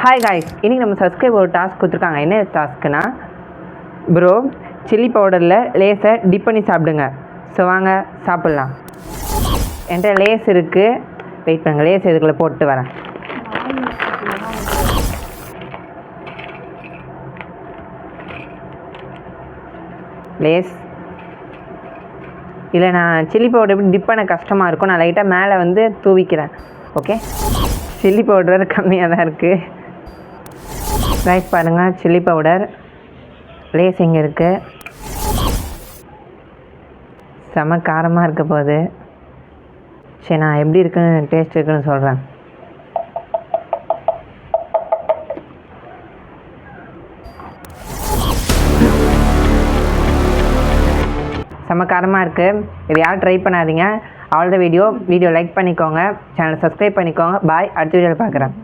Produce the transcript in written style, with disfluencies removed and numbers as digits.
Hi guys, இன்றைக்கி நம்ம subscribe ஒரு டாஸ்க் கொடுத்துருக்காங்க. என்ன டாஸ்க்குனா, ப்ரோ சில்லி பவுடரில் லேஸை டிப் பண்ணி சாப்பிடுங்க. ஸோ வாங்க சாப்பிட்லாம். என்கிட்ட லேஸ் இருக்குது, வெயிட் பண்ணுங்கள், லேஸ் இதுக்குள்ளே போட்டு வரேன். லேஸ் இல்லை, நான் சில்லி பவுடர் எப்படி டிப் பண்ண கஷ்டமாக இருக்கும், நான் லைட்டாக மேலே வந்து தூவிக்கிறேன். ஓகே, சில்லி பவுடர் கம்மியாக தான் இருக்குது. ரைஸ் பாருங்கள், சில்லி பவுடர், லேஸ் இங்கே இருக்குது. செம காரமாக இருக்க போகுது. சரி, நான் எப்படி இருக்குன்னு டேஸ்ட் இருக்குன்னு சொல்கிறேன். செம காரமாக இருக்குது. இது யாரும் ட்ரை பண்ணாதீங்க. அவ்வளோதான் வீடியோ லைக் பண்ணிக்கோங்க, சேனலை சப்ஸ்கிரைப் பண்ணிக்கோங்க. பாய், அடுத்த வீடியோவில் பார்க்குறேன்.